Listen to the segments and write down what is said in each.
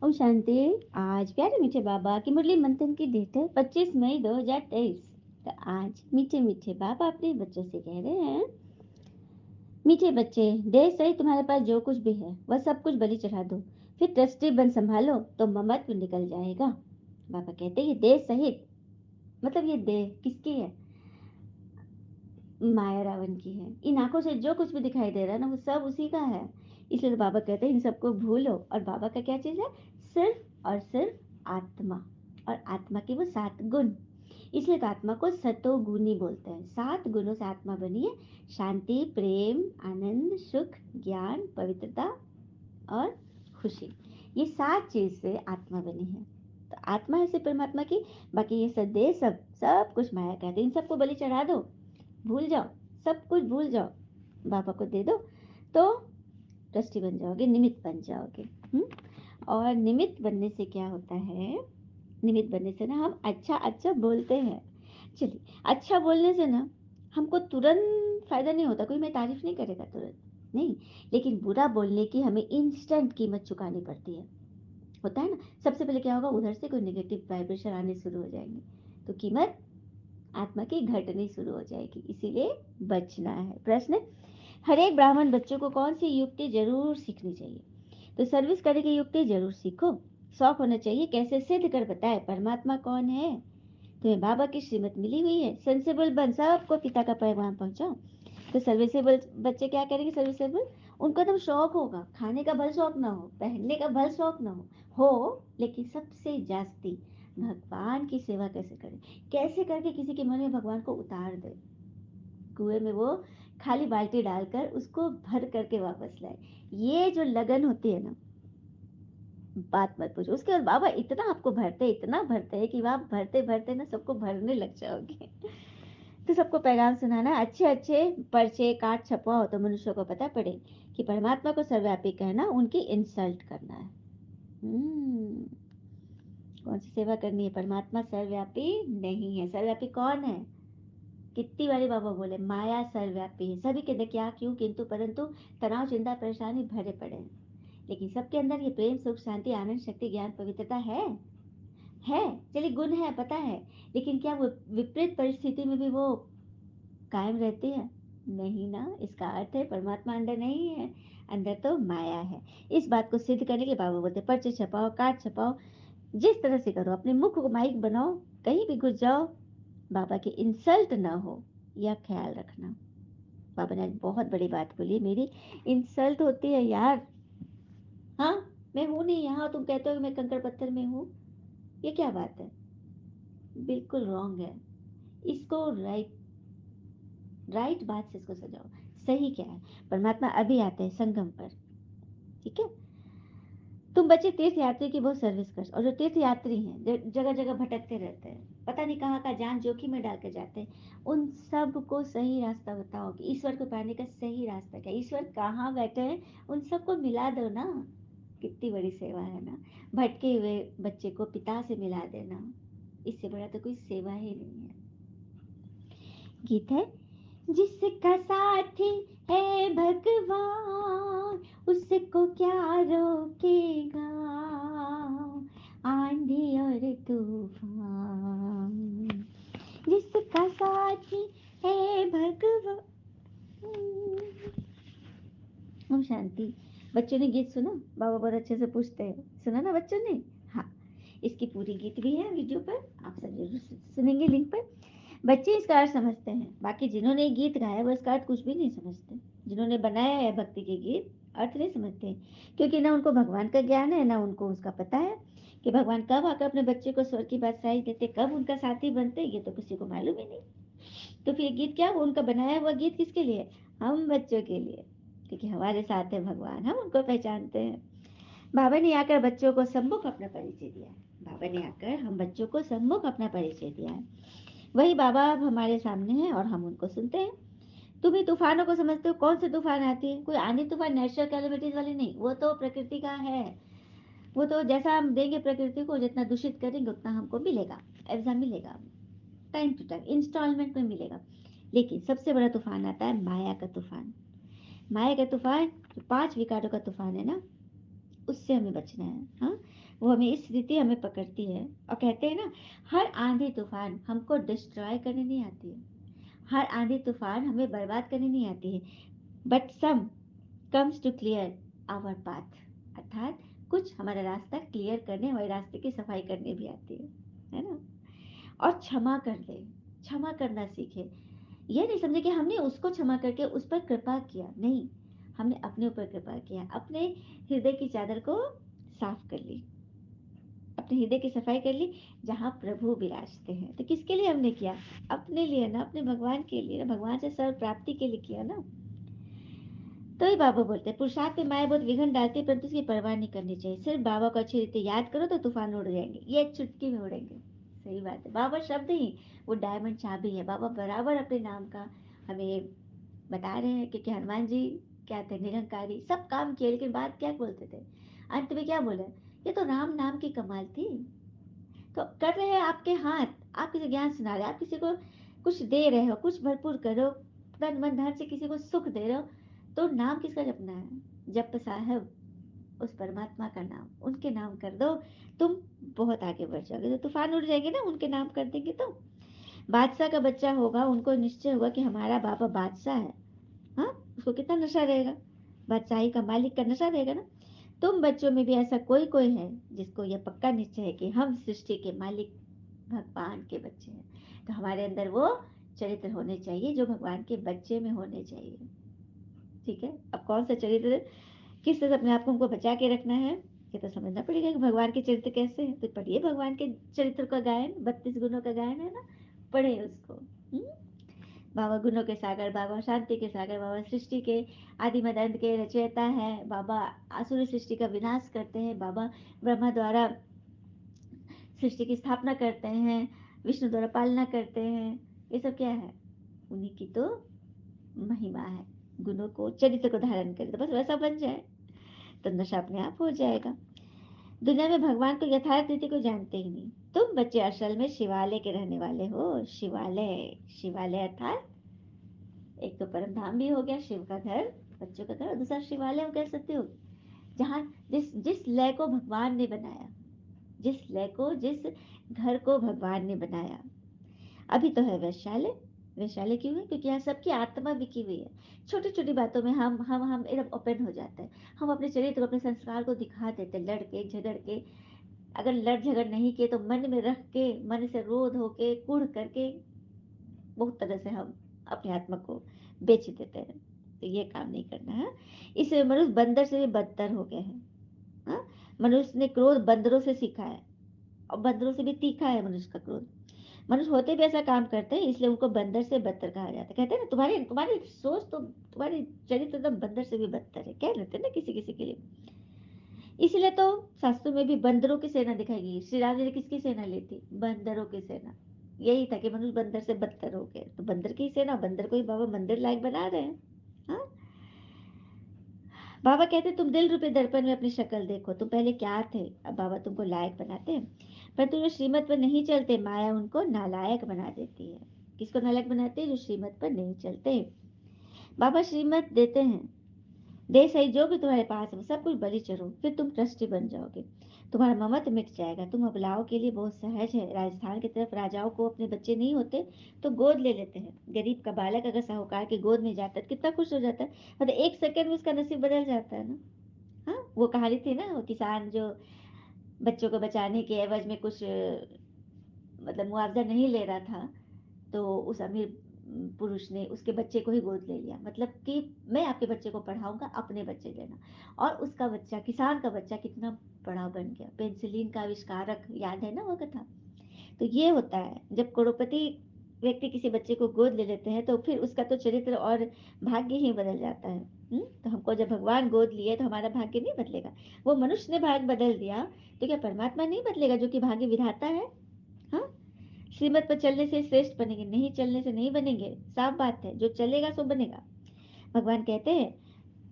ओम शांति। आज प्यारे मीठे बाबा की मुरली मंथन की डेट है 25 मई 2023। तो आज मीठे मीठे बाबा अपने बच्चों से कह रहे हैं, मीठे बच्चे, देह सहित तुम्हारे पास जो कुछ भी है वह सब कुछ बलि चढ़ा दो, फिर ट्रस्टी बन संभालो तो ममत्व निकल जाएगा। बाबा कहते हैं ये देह सहित, मतलब ये देह किसकी है? माया रावण की है। इन आंखों से जो कुछ भी दिखाई दे रहा है ना, वो सब उसी का है। इसलिए तो बाबा कहते हैं इन सबको भूलो। और बाबा का क्या चीज है? सिर्फ और सिर्फ आत्मा। और आत्मा के वो 7 गुण। इसलिए तो आत्मा को सतोगुणी बोलते हैं। 7 गुणों से आत्मा बनी है। शांति, प्रेम, आनंद, सुख, ज्ञान, पवित्रता और खुशी। ये 7 चीज से आत्मा बनी है। तो आत्मा है सिर्फ परमात्मा की। बाकी ये सदैव सब सब कुछ माया कहते हैं। इन सबको बलि चढ़ा दो, भूल जाओ, सब कुछ भूल जाओ, बाबा को दे दो, तो ट्रस्टी बन जाओगे, निमित्त बन जाओगे। और निमित्त बनने से क्या होता है? निमित्त बनने से ना हम अच्छा अच्छा बोलते हैं। चलिए, अच्छा बोलने से ना हमको तुरंत फायदा नहीं होता, कोई मैं तारीफ नहीं करेगा तुरंत नहीं। लेकिन बुरा बोलने की हमें इंस्टेंट कीमत चुकानी पड़ती है। होता है ना, सबसे पहले क्या होगा, उधर से कोई नेगेटिव वाइब्रेशन आने शुरू हो जाएंगे, तो कीमत आत्मा की घटनी शुरू हो जाएगी। इसीलिए बचना है। प्रश्न, हर एक ब्राह्मण बच्चों को कौन सी युक्ति जरूर सीखनी चाहिए? तो सर्विस करने की युक्ति जरूर सीखो। शौक होना चाहिए कैसे सिद्ध कर बताए परमात्मा कौन है। तुम्हें बाबा की श्रीमत मिली हुई है, सेंसिबल बन, सबको पिता का पैगाम पहुंचाओ। तो सर्विसेबल बच्चे क्या करेंगे? सर्विसेबल, उनको एकदम शौक होगा, खाने का भल शौक ना हो, पहनने का भल शौक ना हो, लेकिन सबसे जास्ती भगवान की सेवा कैसे करें, कैसे करके किसी के मन में भगवान को उतार दे, कुएं में वो खाली बाल्टी डालकर उसको भर करके वापस लाए। ये जो लगन होती है ना, बात मत पूछो। उसके बाद बाबा इतना आपको भरते, इतना भरते हैं कि आप भरते भरते ना सबको भरने लग जाओगे। तो सबको पैगाम सुनाना, अच्छे अच्छे पर्चे काट छपवाओ तो मनुष्यों को पता पड़े कि परमात्मा को सर्वव्यापी कहना उनकी इंसल्ट करना है। कौन सी सेवा करनी है? परमात्मा सर्वव्यापी नहीं है। सर्वव्यापी कौन है? कितनी बारी बाबा बोले, माया सर्वव्यापी है। सभी के अंदर क्या, क्यों, किंतु परंतु, तनाव, चिंता, परेशानी भरे पड़े हैं। लेकिन सबके अंदर ये प्रेम, सुख, शांति, आनंद, शक्ति, ज्ञान, पवित्रता है। चलिए, गुण है, पता है। लेकिन क्या वो विपरीत परिस्थिति में भी वो कायम रहती है? नहीं ना। इसका अर्थ है परमात्मा अंदर नहीं है, अंदर तो माया है। इस बात को सिद्ध करने के लिए बाबा बोलते पर्चे छपाओ, कार्ड छपाओ, जिस तरह से करो, अपने मुख को माइक बनाओ, कहीं भी घुस जाओ, बाबा की इंसल्ट ना हो, यह ख्याल रखना। बाबा ने आज बहुत बड़ी बात बोली, मेरी इंसल्ट होती है यार। हाँ, मैं हूं नहीं यहाँ, तुम कहते हो मैं कंकड़ पत्थर में हूँ, ये क्या बात है? बिल्कुल रॉन्ग है। इसको राइट राइट बात से इसको सजाओ। सही क्या है? परमात्मा अभी आते हैं संगम पर, ठीक है? तुम बच्चे तीर्थ यात्री की बहुत सर्विस कर, और जो तीर्थ यात्री हैं, जगह जगह भटकते रहते हैं, पता नहीं कहाँ का जान जोखिम में डाल के जाते हैं, उन सब को सही रास्ता बताओ कि ईश्वर को पाने का सही रास्ता क्या, ईश्वर कहाँ बैठे हैं, उन सबको मिला दो ना। कितनी बड़ी सेवा है ना। भटके हुए बच्चे को पिता से मिला देना, इससे बड़ा तो कोई सेवा ही नहीं है। गीत है, जिसका साथी है भगवान उसको क्या रोकेगा, आंधी और तूफान। जिसका साथी है भगवान। ओम शांति। बच्चों ने गीत सुना? बाबा बहुत अच्छे से पूछते हैं, सुना ना बच्चों ने? हाँ, इसकी पूरी गीत भी है वीडियो पर, आप सब जरूर सुनेंगे लिंक पर। बच्चे इसका अर्थ समझते हैं, बाकी जिन्होंने गीत गाया वो इसका अर्थ कुछ भी नहीं समझते। जिन्होंने बनाया है भक्ति के गीत, अर्थ नहीं समझते, क्योंकि ना उनको भगवान का ज्ञान है, ना उनको उसका पता है कि भगवान कब आकर अपने बच्चे को स्वर की बादशाही देते, कब उनका साथी बनते, ये तो किसी को मालूम ही नहीं। तो फिर गीत क्या, वो उनका बनाया हुआ गीत किसके लिए? हम बच्चों के लिए, क्योंकि हमारे साथ है भगवान, हम उनको पहचानते हैं। बाबा ने आकर बच्चों को सम्मुख अपना परिचय दिया है। बाबा ने आकर हम बच्चों को सम्मुख अपना परिचय दिया है। वही बाबा अब हमारे सामने हैं और हम उनको सुनते हैं। तुम ही तूफानों को समझते हो, कौन से तूफान आती है? कोई आंधी तूफान नेचुरल कैलेमिटीज वाली नहीं, वो तो प्रकृति का है। वो तो जैसा हम देंगे प्रकृति को, जितना दूषित करेंगे उतना हमको मिलेगा, ऐसा मिलेगा, टाइम टू टाइम इंस्टॉलमेंट में मिलेगा। लेकिन सबसे बड़ा तूफान आता है माया का तूफान। माया का तूफान जो 5 विकारों का तूफान है ना, उससे हमें बचना है। हाँ, वो हमें इस रीति हमें पकड़ती है और कहते हैं ना, हर आंधी तूफान हमको डिस्ट्रॉय करने नहीं आती है, हर आंधी तूफान हमें बर्बाद करने नहीं आती है, but some comes to clear our path, अर्थात कुछ हमारा रास्ता क्लियर करने, हमारे रास्ते की सफाई करने भी आती है ना। और क्षमा कर दे, क्षमा करना सीखे। ये नहीं समझे कि हमने उसको क्षमा करके उस पर कृपा किया, नहीं, हमने अपने ऊपर कृपा किया, अपने हृदय की चादर को साफ कर ली, अपने हृदय की सफाई कर ली, जहाँ प्रभु विराजते हैं। तो किसके लिए हमने किया? अपने लिए ना, अपने भगवान के लिए ना, भगवान से सर्व प्राप्ति के लिए किया ना। तो ही बाबा बोलते हैं, पुरुषार्थ में माया बहुत विघन डालती है, परंतु उसकी परवाह नहीं करनी चाहिए। सिर्फ बाबा को अच्छी रीति याद करो तो तूफान उड़ जाएंगे, ये एक चुटकी में उड़ेंगे। सही बात है, बाबा शब्द ही वो डायमंड चाबी है। बाबा बराबर अपने नाम का हमें बता रहे हैं, क्योंकि हनुमान जी क्या थे? निरंकारी, सब काम किए, लेकिन बात क्या बोलते थे? अंत में क्या बोले? ये तो राम नाम की कमाल थी। तो कर रहे हैं आपके हाथ, आप किसी ज्ञान सुना रहे, आप किसी को कुछ दे रहे हो, कुछ भरपूर करो, तन मन धन से किसी को सुख दे रहे हो, तो नाम किसका जपना है? जप साहब उस परमात्मा का नाम, उनके नाम कर दो, तुम बहुत आगे बढ़ जाओगे। तो तूफान उड़ जाएंगे ना, उनके नाम कर देंगे तो। बादशाह का बच्चा होगा, उनको निश्चय होगा कि हमारा बाबा बादशाह है। हाँ, उसको कितना नशा रहेगा, बादशाही का मालिक का नशा रहेगा ना। तुम बच्चों में भी ऐसा कोई कोई है जिसको यह पक्का निश्चय है कि हम सृष्टि के मालिक भगवान के बच्चे हैं। तो हमारे अंदर वो चरित्र होने चाहिए जो भगवान के बच्चे में होने चाहिए। ठीक है, अब कौन सा चरित्र, किस तरह से अपने आप को हमको बचा के रखना है, ये तो समझना पड़ेगा कि भगवान के चरित्र कैसे हैं। तो पढ़िए भगवान के चरित्र का गायन, 32 गुणों का गायन है ना, पढ़े उसको। बाबा गुणों के सागर, बाबा शांति के सागर, बाबा सृष्टि के आदि मदंत के रचयिता है, बाबा आसुरी सृष्टि का विनाश करते हैं, बाबा ब्रह्मा द्वारा सृष्टि की स्थापना करते हैं, विष्णु द्वारा पालना करते हैं। ये सब क्या है? उन्हीं की तो महिमा है। गुणों को, चरित्र को धारण करे तो बस वैसा बन जाए तो नशा अपने आप हो जाएगा। दुनिया में भगवान को यथार्थ रीति को जानते ही नहीं। तुम बच्चे असल में शिवालय के रहने वाले हो। शिवालय, शिवालय अर्थात एक तो परम धाम भी हो गया, शिव का घर, बच्चों का घर, और दूसरा शिवालय हो, कह सकते हो, जहाँ जिस जिस लय को भगवान ने बनाया, जिस लय को, जिस घर को भगवान ने बनाया। अभी तो है वैश्यालय। वैश्यालय क्यों है? क्योंकि यहाँ सबकी आत्मा बिकी हुई है। छोटी छोटी बातों में हम एकदम ओपन हो जाते हैं, हम अपने चरित्र को, अपने संस्कार को दिखा देते हैं, लड़ के झगड़ के। अगर लड़ झगड़ नहीं किए तो मन में रख के, मन से रोध होके, कुढ़ करके, बहुत तरह से हम अपनी आत्मा को बेच देते हैं। तो ये काम नहीं करना है। इससे मनुष्य बंदर से भी बदतर हो गए हैं। हाँ, मनुष्य ने क्रोध बंदरों से सीखा है, और बंदरों से भी तीखा है मनुष्य का क्रोध। मनुष्य होते भी ऐसा काम करते हैं, इसलिए उनको बंदर से बदतर कहा जाता है। कहते हैं ना, तुम्हारी तुम्हारी सोच तो, तुम्हारी चरित्र तो बंदर से भी बदतर है, कह देते हैं ना किसी किसी के लिए। इसलिए तो शास्त्रों में भी बंदरों की सेना दिखाई गई। श्री राम जी ने किसकी सेना ली थी? बंदरों की सेना। यही था कि मनुष्य बंदर से बदतर हो गए, तो बंदर की सेना, बंदर को ही बाबा मंदिर लायक बना रहे हैं। हाँ, बाबा कहते तुम दिल रूपी दर्पण में अपनी शक्ल देखो, तुम पहले क्या थे, अब बाबा तुमको लायक बनाते हैं। पर तुम जो श्रीमत पर नहीं चलते, माया उनको नालायक बना देती है। किसको नालायक बनाते हैं? जो श्रीमत पर नहीं चलते। बाबा श्रीमत देते हैं, दे सही जो भी तुम्हारे पास है सब कुछ बलि चढ़ो, फिर तुम ट्रस्टी बन जाओगे, तुम्हारा ममत्व मिट जाएगा। तुम अबलाओं के लिए बहुत सहज है। राजस्थान की तरफ राजाओं को अपने बच्चे नहीं होते तो गोद ले लेते हैं। गरीब का बालक अगर साहूकार के गोद में जाता है तो कितना खुश हो जाता है, मतलब 1 सेकंड में उसका नसीब बदल जाता है ना। हाँ, वो कहानी थी ना, वो किसान जो बच्चों को बचाने के एवज में कुछ मतलब मुआवजा नहीं ले रहा था, तो उस अमीर पुरुष ने उसके बच्चे को ही गोद ले लिया, मतलब कि मैं आपके बच्चे को पढ़ाऊंगा, अपने बच्चे लेना। और उसका बच्चा, किसान का बच्चा कितना बड़ा बन गया, पेंसिलिन का आविष्कारक, याद है ना वो कथा। तो ये होता है, जब करोड़पति व्यक्ति किसी बच्चे को गोद ले लेते हैं तो फिर उसका तो चरित्र और भाग्य ही बदल जाता है। तो हमको जब भगवान गोद लिए तो हमारा भाग्य नहीं बदलेगा। वो मनुष्य ने भाग्य बदल दिया, तो क्या परमात्मा नहीं बदलेगा जो कि भाग्य विधाता है? हाँ, श्रीमत पर चलने से श्रेष्ठ बनेंगे, नहीं चलने से नहीं बनेंगे, साफ बात है, जो चलेगा सो बनेगा। भगवान कहते हैं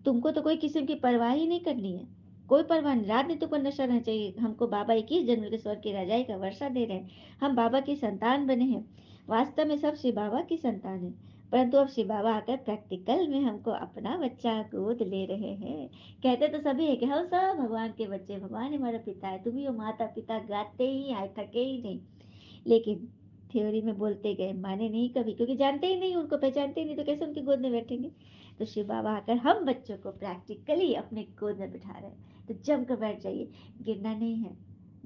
तुमको तो कोई किस्म की परवाह ही नहीं करनी है, कोई परवाह नहीं, रात दिन तुमको नशा रहना चाहिए। हमको बाबा 21 जन्म के स्वर्ग की राजाई का वर्षा दे रहे हैं, हम बाबा की संतान बने हैं। वास्तव में सब श्री बाबा की संतान है। परंतु अब शिव बाबा आकर प्रैक्टिकल में हमको अपना बच्चा गोद ले रहे हैं। कहते तो सभी है कि हम सब भगवान के बच्चे, भगवान हमारा पिता है, तुम ही हो माता पिता, गाते ही आए, थके ही नहीं। लेकिन थ्योरी में बोलते गए, माने नहीं कभी, क्योंकि जानते ही नहीं, उनको पहचानते ही नहीं, तो कैसे उनकी गोद में बैठेंगे। तो शिव बाबा आकर हम बच्चों को प्रैक्टिकली अपने गोद में बिठा रहे हैं। तो जम कर बैठ जाइए, गिरना नहीं है,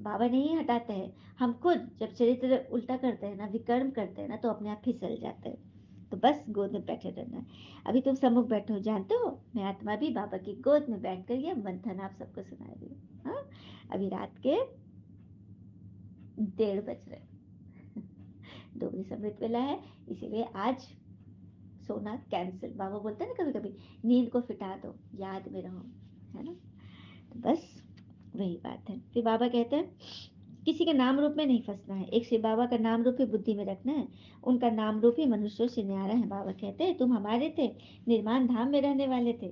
बाबा नहीं हटाते हैं। हम खुद जब चरित्र उल्टा करते हैं ना, विकर्म करते हैं ना, तो अपने आप फिसल जाते हैं। तो बस गोद में बैठे रहना है। अभी तुम सम्मुख बैठो, जानते हो मैं आत्मा भी बाबा की गोद में बैठ कर यह मंथन आप सबको सुना रही हूँ। हाँ, अभी रात के 1:30 बज रहे, 2 बजे अमृत वेला है, इसीलिए आज सोना कैंसिल। बाबा बोलते हैं ना कभी कभी, नींद को फिटा दो, याद में रहो, है ना। तो बस वही बात है। फिर बाबा कहते हैं किसी के नाम रूप में नहीं फंसना है, एक शिव बाबा का नाम रूप ही बुद्धि में रखना है। उनका नाम रूप ही मनुष्यों से न्यारा है। बाबा कहते हैं तुम हमारे थे, निर्माण धाम में रहने वाले थे,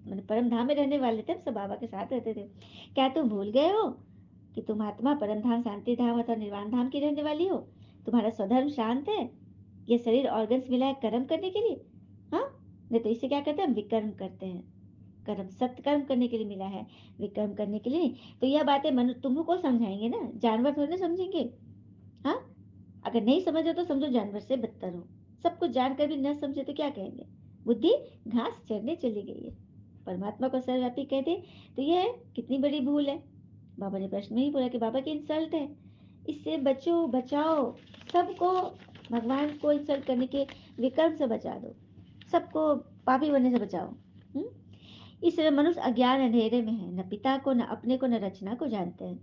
मतलब परम धाम में रहने वाले थे, हम सब बाबा के साथ रहते थे। क्या तुम भूल गए हो कि तुम आत्मा परम धाम, शांति धाम अथवा निर्वाण धाम की रहने वाली हो? तुम्हारा स्वधर्म शांत है, ये शरीर ऑर्गन्स मिला है कर्म करने के लिए। हाँ, नहीं तो इससे क्या करते हैं, हम विकर्म करते हैं। कर्म सत्कर्म करने के लिए मिला है, विकर्म करने के लिए नहीं। तो यह बातें मनुष्य तुमको समझाएंगे ना, जानवर थोड़ी ना समझेंगे। हाँ, अगर नहीं समझो तो समझो जानवर से बदतर हो। सब कुछ जानकर भी न समझे तो क्या कहेंगे, बुद्धि घास चरने चली गई है। परमात्मा को सर्वव्यापी कहते तो यह कितनी बड़ी भूल है। बाबा ने प्रश्न में ही बोला कि बाबा की इंसल्ट है, इससे बचो, बचाओ सबको, भगवान को इंसल्ट करने के विकर्म से बचा दो, सबको पापी बनने से बचाओ। इस समय मनुष्य अज्ञान अंधेरे में है, न पिता को, न अपने को, न रचना को जानते हैं।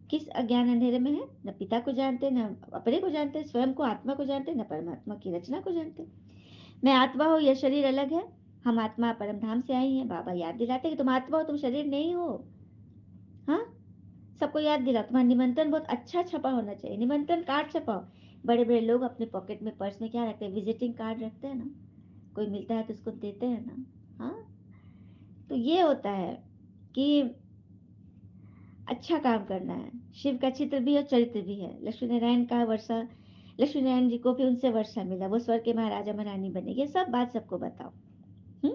किस अज्ञान अंधेरे में है, न पिता को जानते, न अपने को जानते, स्वयं को आत्मा को जानते, न परमात्मा की रचना को जानते। मैं आत्मा हूँ, यह शरीर अलग है, हम आत्मा परम धाम से आई हैं। बाबा याद दिलाते कि तुम आत्मा हो, तुम शरीर नहीं हो। हाँ, सबको याद दिला, तुम्हारा निमंत्रण बहुत अच्छा छपा होना चाहिए, निमंत्रण कार्ड छपाओ। बड़े बड़े लोग अपने पॉकेट में, पर्स में क्या रखते हैं, विजिटिंग कार्ड रखते हैं ना, कोई मिलता है तो उसको देते हैं ना। हाँ, तो ये होता है कि अच्छा काम करना है। शिव का चित्र भी और चरित्र भी है। लक्ष्मी नारायण का वर्षा, लक्ष्मी नारायण जी को भी उनसे वर्षा मिला, वो स्वर्ग के महाराजा महारानी बने, ये सब बात सबको बताओ। हम्म,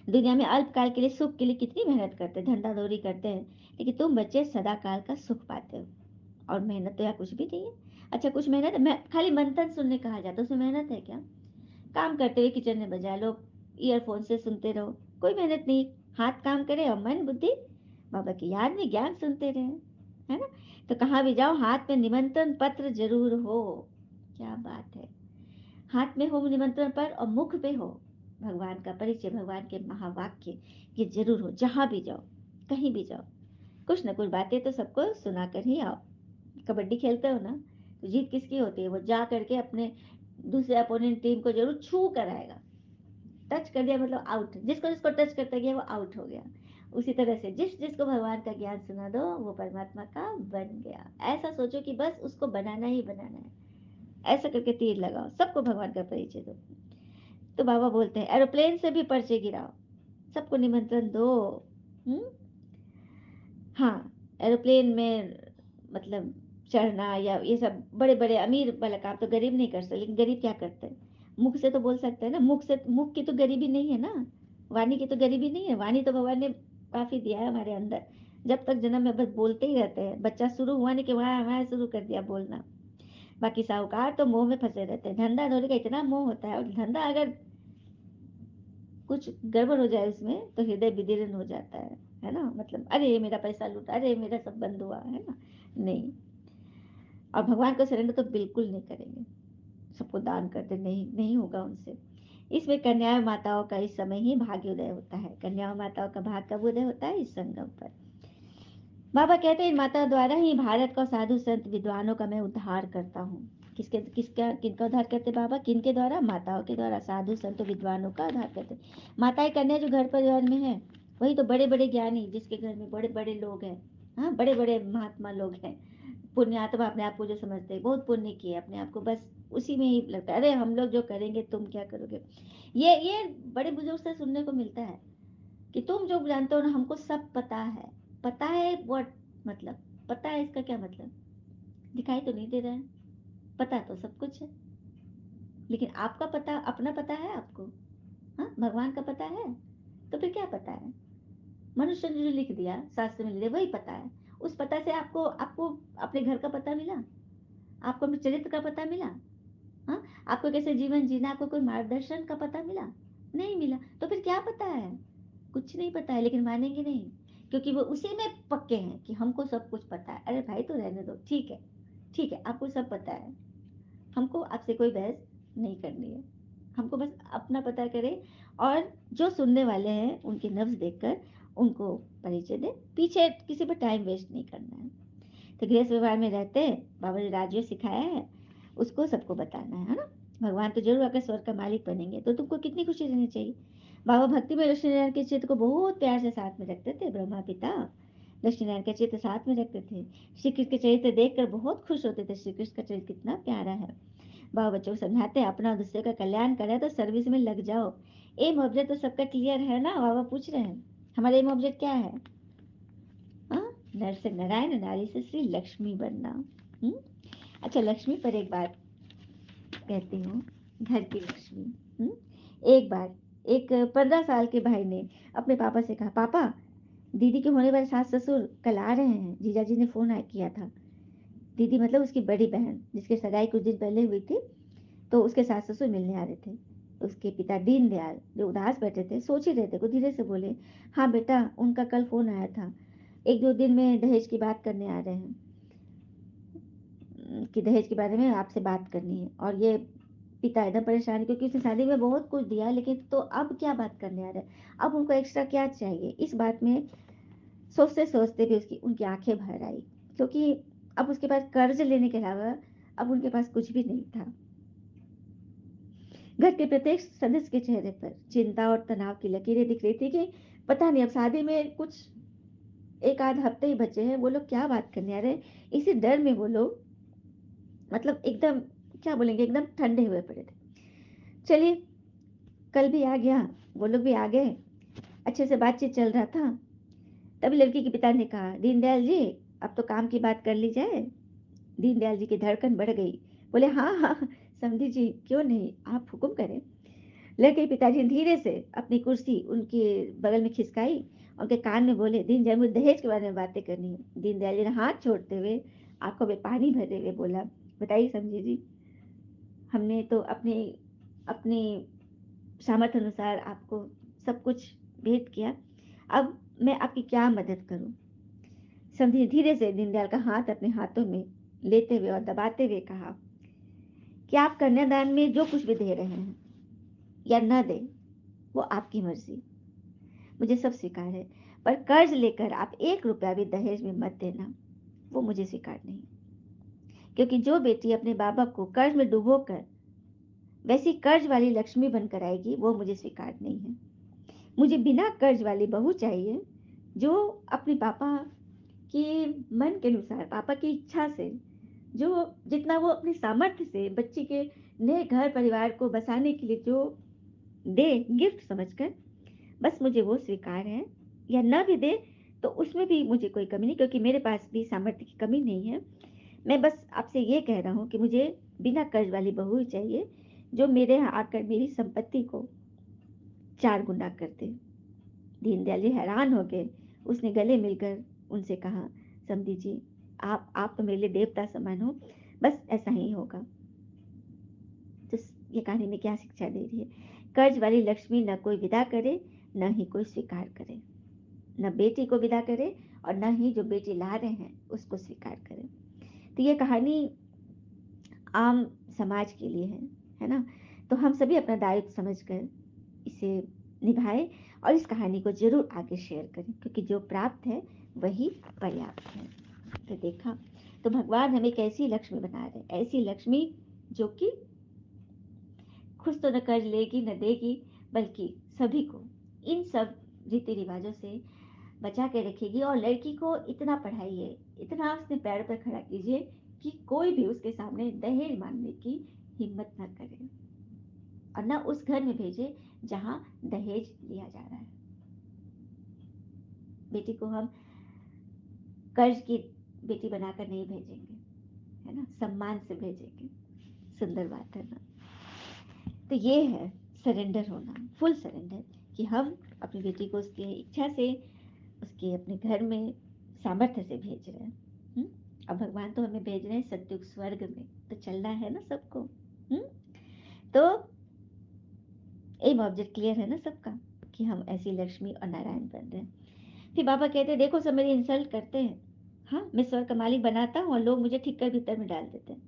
दुनिया में अल्पकाल के लिए, सुख के लिए कितनी मेहनत करते हैं, धंधा दौरी करते हैं, लेकिन तुम बच्चे सदा काल का सुख पाते हो। और मेहनत तो या कुछ भी नहीं है। अच्छा, कुछ मेहनत है, मैं खाली मंथन सुनने कहा जाता है, उसमें मेहनत है क्या? काम करते हुए किचन में बजा लो, ईयरफोन से सुनते रहो, कोई मेहनत नहीं। हाथ काम करे और मन बुद्धि बाबा की याद में ज्ञान सुनते रहे, है ना। तो कहाँ भी जाओ हाथ में निमंत्रण पत्र जरूर हो। क्या बात है, हाथ में हो निमंत्रण पत्र और मुख पे हो भगवान का परिचय, भगवान के महावाक्य, ये जरूर हो। जहाँ भी जाओ, कहीं भी जाओ, कुछ ना कुछ बातें तो सबको सुना कर ही आओ। कबड्डी खेलते हो ना, तो जीत किसकी होती है, वो जा करके अपने दूसरे अपोनेंट टीम को जरूर छू कर आएगा। टच कर दिया मतलब आउट, जिसको जिसको टच करता गया वो आउट हो गया। उसी तरह से जिस जिसको भगवान का ज्ञान सुना दो वो परमात्मा का बन गया। ऐसा सोचो कि बस उसको बनाना ही बनाना है, ऐसा करके तीर लगाओ, सबको भगवान का परिचय दो। तो बाबा बोलते हैं एरोप्लेन से भी पर्चे गिराओ, सबको निमंत्रण दो। हम्म, हाँ, एरोप्लेन में मतलब चढ़ना या ये सब बड़े बड़े अमीर वाला काम तो गरीब नहीं कर सकते, लेकिन गरीब क्या करते हैं, मुख से तो बोल सकते हैं ना, मुख से, मुख की तो गरीबी नहीं है ना, वाणी की तो गरीबी नहीं है। वाणी तो भगवान ने काफी दिया है हमारे अंदर, जब तक जन्म में बस बोलते ही रहते हैं। बच्चा शुरू हुआ नहीं कि वहाँ वहाँ शुरू कर दिया बोलना। बाकी साहूकार तो मोह में फंसे रहते हैं, धंधा धोने का इतना मोह होता है, और धंधा अगर कुछ गड़बड़ हो जाए उसमें तो हृदय विदीर्ण हो जाता है ना, मतलब अरे मेरा पैसा लूटा, अरे मेरा सब बंद हुआ, है ना। नहीं, और भगवान को सरेंडर तो बिल्कुल नहीं करेंगे, सबको दान कर दे, नहीं नहीं होगा उनसे। इसमें कन्या माताओं का इस समय ही भाग्योदय होता है। कन्या माताओं का भाग कब उदय होता है, इस संगम पर। बाबा कहते हैं इन माताओं द्वारा ही भारत का साधु संत विद्वानों का मैं उद्धार करता हूँ। किसके किसका किनका उद्धार करते बाबा, किनके द्वारा, माताओं के द्वारा, साधु संत विद्वानों का उद्धार करते। माताएं कन्या जो घर परिवार में है, वही तो बड़े बड़े ज्ञानी, जिसके घर में बड़े बड़े लोग हैं, हाँ बड़े बड़े महात्मा लोग हैं, पुण्यात्मा अपने आप को जो समझते हैं, बहुत पुण्य किए अपने आप को, बस उसी में ही लगता है अरे हम लोग जो करेंगे तुम क्या करोगे। ये बड़े बुजुर्ग से सुनने को मिलता है कि तुम जो जानते हो ना हमको सब पता है। पता है व्हाट, मतलब पता है इसका क्या मतलब, दिखाई तो नहीं दे रहा है, पता तो सब कुछ है। लेकिन आपका पता, अपना पता है आपको? हाँ, भगवान का पता है? तो फिर क्या पता है? मनुष्य ने जो लिख दिया, शास्त्र में लिख दिया, वही पता है। उस पता से आपको आपको अपने घर का पता मिला? आपको अपने चरित्र का पता मिला? हाँ, आपको कैसे जीवन जीना, आपको कोई मार्गदर्शन का पता मिला? नहीं मिला। तो फिर क्या पता है? कुछ नहीं पता है, लेकिन मानेंगे नहीं, क्योंकि वो उसी में पक्के हैं कि हमको सब कुछ पता है। अरे भाई, तो रहने दो, ठीक है, ठीक है, आपको सब पता है, हमको आपसे कोई बहस नहीं करनी है, हमको बस अपना पता करें, और जो सुनने वाले हैं उनके नब्ज देखकर उनको परिचय दे, पीछे किसी पर टाइम वेस्ट नहीं करना है। तो गृहस्थ व्यवहार में रहते हैं, बाबा ने राजयोग सिखाया है, उसको सबको बताना है ना। भगवान तो जरूर आकर स्वर्ग का मालिक बनेंगे, तो तुमको कितनी खुशी रहनी चाहिए। बाबा भक्ति में लक्ष्मी नारायण के चित्र को बहुत प्यार से साथ में रखते थे, ब्रह्मा पिता लक्ष्मी नारायण का चित्र साथ में रखते थे। श्री कृष्ण के चरित्र देखकर बहुत खुश होते थे, श्री कृष्ण का चरित्र कितना प्यारा है। बाबा बच्चों को समझाते हैं, अपना दूसरे का कल्याण करे तो सर्विस में लग जाओ। एम ऑब्जेक्ट तो सबका क्लियर है ना, बाबा पूछ रहे हैं हमारा एम ऑब्जेक्ट क्या है? हाँ, नर से नारायण, नारी से श्री लक्ष्मी बनना। अच्छा, लक्ष्मी पर एक बात कहती हूँ, घर की लक्ष्मी। एक बार एक 15 साल के भाई ने अपने पापा से कहा, पापा, दीदी के होने वाले सास ससुर कल आ रहे हैं, जीजा जी ने फोन किया था। दीदी मतलब उसकी बड़ी बहन, जिसकी सगाई कुछ दिन पहले हुई थी, तो उसके सास ससुर मिलने आ रहे थे। उसके पिता दीन दयाल जो उदास बैठे थे, सोच ही रहे थे, को धीरे से बोले, हाँ बेटा, उनका कल फोन आया था, 1-2 दिन में दहेज की बात करने आ रहे हैं, कि दहेज के बारे में आपसे बात करनी है। और ये पिता एकदम परेशान है, क्योंकि उसने शादी में बहुत कुछ दिया, लेकिन तो अब क्या बात करने आ रहे हैं, अब उनको एक्स्ट्रा क्या चाहिए। इस बात में सोचते सोचते भी उसकी उनकी आंखें भर आई, क्योंकि अब उसके पास कर्ज लेने के अलावा अब उनके पास कुछ भी नहीं था। घर के प्रत्येक सदस्य के चेहरे पर चिंता और तनाव की लकीरें दिख रही थी, कि पता नहीं अब शादी में कुछ एक आध हफ्ते ही बचे हैं, वो लोग क्या बात करने आ रहे हैं। इसी डर में वो लोग मतलब एकदम, क्या बोलेंगे, एकदम ठंडे हुए पड़े थे। चलिए, कल भी आ गया, वो लोग भी आ गए, अच्छे से बातचीत चल रहा था। तभी लड़की के पिता ने कहा, दीनदयाल जी, अब तो काम की बात कर ली जाए। दीनदयाल जी की धड़कन बढ़ गई, बोले, हाँ हाँ समझी जी, क्यों नहीं, आप हुक्म करें। लड़के के पिताजी ने धीरे से अपनी कुर्सी उनके बगल में खिसकाई, उनके कान में बोले, दीनदयाल, मुझे दहेज के बारे में बातें करनी है। दीनदयाल जी ने हाथ छोड़ते हुए आंखों में पानी भरे हुए बोला, बताइए समझी जी, हमने तो अपने अपने सामर्थ्य अनुसार आपको सब कुछ भेंट किया, अब मैं आपकी क्या मदद करूं। समझी धीरे से दीनदयाल का हाथ अपने हाथों में लेते हुए और दबाते हुए कहा कि आप कन्यादान में जो कुछ भी दे रहे हैं या न दे, वो आपकी मर्जी, मुझे सब स्वीकार है, पर कर्ज लेकर आप 1 रुपया भी दहेज में मत देना, वो मुझे स्वीकार नहीं। क्योंकि जो बेटी अपने बाबा को कर्ज में डुबो कर वैसी कर्ज वाली लक्ष्मी बनकर आएगी, वो मुझे स्वीकार नहीं है। मुझे बिना कर्ज वाली बहू चाहिए, जो अपने पापा के मन के अनुसार, पापा की इच्छा से, जो जितना वो अपनी सामर्थ्य से बच्ची के नए घर परिवार को बसाने के लिए जो दे, गिफ्ट समझकर, बस मुझे वो स्वीकार है। या न भी दे तो उसमें भी मुझे कोई कमी नहीं, क्योंकि मेरे पास भी सामर्थ्य की कमी नहीं है। मैं बस आपसे ये कह रहा हूँ कि मुझे बिना कर्ज वाली बहू ही चाहिए, जो मेरे यहाँ आकर मेरी संपत्ति को 4 गुना कर दे। दीनदयाल जी हैरान हो गए, उसने गले मिलकर उनसे कहा, समधी जी, आप तो मेरे लिए देवता समान हो, बस ऐसा ही होगा। तो ये कहानी में क्या शिक्षा दे रही है? कर्ज वाली लक्ष्मी न कोई विदा करे, न ही कोई स्वीकार करे, न बेटी को विदा करे और न ही जो बेटी ला रहे हैं उसको स्वीकार करे। तो ये कहानी आम समाज के लिए है ना। तो हम सभी अपना दायित्व समझकर इसे निभाएं, और इस कहानी को जरूर आगे शेयर करें, क्योंकि जो प्राप्त है वही पर्याप्त है। तो देखा, तो भगवान हमें कैसी लक्ष्मी बना रहे, ऐसी लक्ष्मी जो कि खुद तो न कर्ज लेगी न देगी, बल्कि सभी को इन सब रीति रिवाजों से बचा के रखेगी। और लड़की को इतना पढ़ाइए, इतना उसने पैर पर खड़ा कीजिए कि कोई भी उसके सामने दहेज मांगने की हिम्मत न करे, और न उस घर में भेजे जहां दहेज लिया जा रहा है। बेटी को हम कर्ज की बेटी बनाकर नहीं भेजेंगे, है ना, सम्मान से भेजेंगे। सुंदर बात है ना। तो ये है सरेंडर होना, फुल सरेंडर, कि हम अपनी बेटी को उसके इच्छा से, उसके अपने घर में सामर्थ्य से भेज रहे हैं। हुँ? अब भगवान तो हमें भेज रहे हैं सत्युग स्वर्ग में, तो चलना है ना सबको। हुँ? तो एम ऑब्जेक्ट क्लियर है ना सबका, कि हम ऐसी लक्ष्मी और नारायण बन रहे हैं। फिर बाबा कहते हैं देखो सब मेरी इंसल्ट करते हैं, हाँ मैं स्वर्ग का मालिक बनाता हूँ और लोग मुझे ठीक कर भीतर में डाल देते हैं।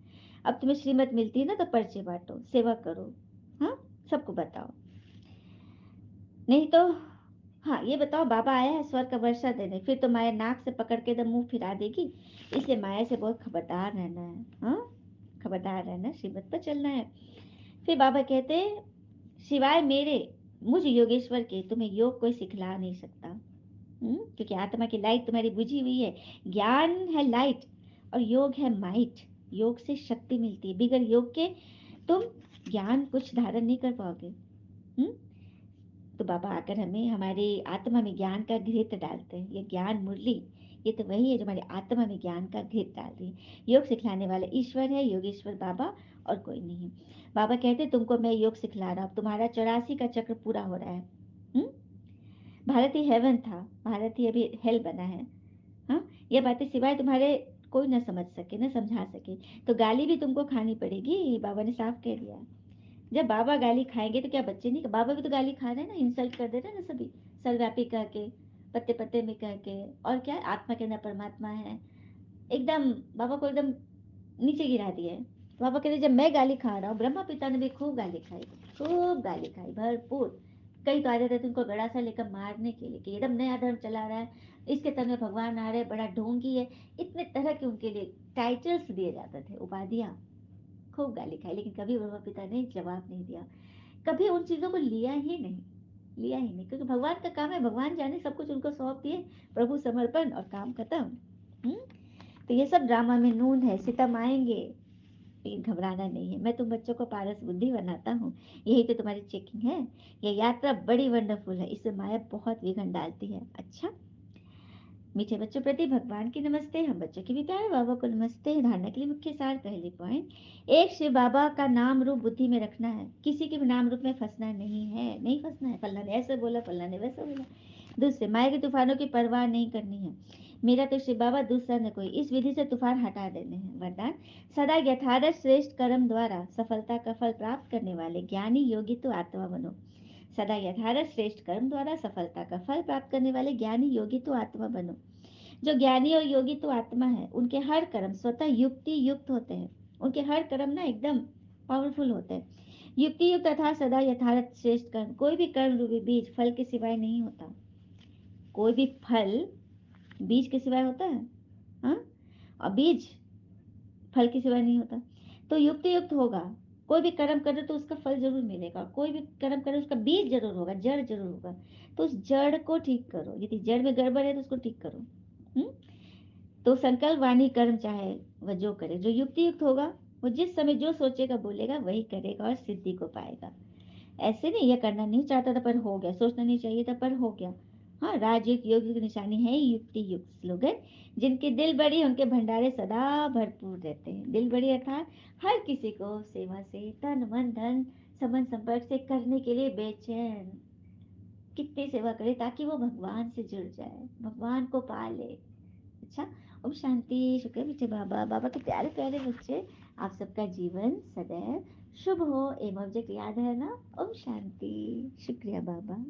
अब तुम्हें श्रीमत मिलती है ना, तो पर्चे बांटो, सेवा करो, हाँ सबको बताओ। नहीं तो हाँ ये बताओ, बाबा आया है स्वर्ग का वर्षा देने, फिर तो माया नाक से पकड़ के एकदम मुंह फिरा देगी। इसलिए माया से बहुत खबरदार रहना है, हाँ खबरदार रहना, श्रीमत पर चलना है। फिर बाबा कहते हैं सिवाय मेरे, मुझ योगेश्वर के तुम्हें योग कोई सिखला नहीं सकता। क्योंकि आत्मा की लाइट तुम्हारी बुझी हुई है। ज्ञान है लाइट और योग है माइट। योग से शक्ति मिलती है, बिगर योग के तुम ज्ञान कुछ धारण नहीं कर पाओगे। हम्म तो बाबा आकर हमें हमारी आत्मा में ज्ञान का घृत डालते हैं। ये ज्ञान मुरली, ये तो वही है जो हमारी आत्मा में ज्ञान का घृत डाल रही है। योग सिखलाने वाले ईश्वर है, योगेश्वर बाबा, और कोई नहीं। बाबा कहते तुमको मैं योग सिखला रहा हूँ, तुम्हारा 84 का चक्र पूरा हो रहा है। हम्म भारत ही हेवन था, भारत ही अभी हेल बना है। हाँ ये बातें सिवाय तुम्हारे कोई ना समझ सके, ना समझा सके। तो गाली भी तुमको खानी पड़ेगी, बाबा ने साफ कह दिया। जब बाबा गाली खाएंगे तो क्या बच्चे नहीं, बाबा भी तो गाली खा रहे हैं ना, इंसल्ट कर दे रहे हैं ना सभी, सर्वव्यापी कह के, पत्ते पत्ते में कह के, और क्या आत्मा के अंदर परमात्मा है, एकदम बाबा को एकदम नीचे गिरा दिए। बाबा कहते जब मैं गाली खा रहा हूँ, ब्रह्मा पिता ने भी खूब गाली खाई, खूब गाली खाई भरपूर। कई तो आ जाते थे उनको गड़ा सा लेकर मारने के लिए कि एकदम नया धर्म चला रहा है, इसके तन में भगवान आ रहे हैं, बड़ा ढोंगी है। इतने तरह के उनके लिए टाइटल्स दिए जाते थे, उपाधियाँ। खूब गाली खाई, लेकिन कभी ब्रह्मा पिता ने जवाब नहीं दिया, कभी उन चीजों को लिया ही नहीं, लिया ही नहीं, क्योंकि भगवान का काम है, भगवान जाने, सब कुछ उनको सौंप दिए, प्रभु समर्पण और काम खत्म। हम्म? तो ये सब ड्रामा में नून है, सितम आएंगे, लेकिन घबराना नहीं है। मैं तुम बच्चों को पारस बुद्धि बनाता हूँ, यही तो तुम्हारी चेकिंग है। ये यात्रा बड़ी वंडरफुल है, इसमें माया बहुत विघन डालती है। अच्छा, मीठे बच्चों प्रति भगवान की नमस्ते, हम बच्चों की भी प्यारे बाबा को नमस्ते। धारणा के लिए मुख्य सार, पहले पॉइंट, एक शिव बाबा का नाम रूप बुद्धि में रखना है, किसी के भी नाम रूप में फंसना नहीं है, नहीं फंसना है, फल्ला ने ऐसे बोला, फल्ला ने वैसे बोला। दूसरे, माया के तूफानों की परवाह नहीं करनी है, मेरा तो शिव बाबा, दूसरा न कोई, इस विधि से तूफान हटा देने हैं। वरदान, सदा यथारथ श्रेष्ठ कर्म द्वारा सफलता का फल प्राप्त करने वाले ज्ञानी योगी तो आत्मा बनो। सदा यथारथ श्रेष्ठ कर्म द्वारा सफलता का फल प्राप्त करने वाले ज्ञानी योगी तो आत्मा बनो। जो ज्ञानी और योगी तो आत्मा है, उनके हर कर्म स्वतः युक्ति युक्त होते हैं, उनके हर कर्म ना एकदम पावरफुल होते हैं। युक्ति युक्त तथा सदा यथार्थ श्रेष्ठ कर्म, कोई भी कर्म रूपी बीज फल के सिवाय नहीं होता, कोई भी फल बीज के सिवाय होता है, हाँ, और बीज फल के सिवाय नहीं होता। तो युक्ति युक्त होगा, कोई भी कर्म करे तो उसका फल जरूर मिलेगा, कोई भी कर्म करे उसका बीज जरूर होगा, जड़ जरूर होगा। तो उस जड़ को ठीक करो, यदि जड़ में गड़बड़ है तो उसको ठीक करो। हम्म तो संकल्प वाणी कर्म चाहे वह जो करे, जो युक्ति युक्त होगा, वो जिस समय जो सोचेगा बोलेगा वही करेगा और सिद्धि को पाएगा। ऐसे नहीं, ये करना नहीं चाहता था पर हो गया, सोचना नहीं चाहिए था पर हो गया। हाँ, राजयुक्त योग की निशानी है युक्ति युक्त। स्लोगन, जिनके दिल बड़ी उनके भंडारे सदा भरपूर रहते हैं। दिल बड़ी अर्थात हर किसी को सेवा से, तन मन धन संबंध संपर्क से करने के लिए बेचैन, कितनी सेवा करे ताकि वो भगवान से जुड़ जाए, भगवान को पा ले। अच्छा, ओम शांति। शुक्र मीठे बाबा, बाबा के प्यारे प्यारे बच्चे, आप सबका जीवन सदैव शुभ हो। एम ऑब्जेक्ट याद है ना, ओम शांति। शुक्रिया बाबा।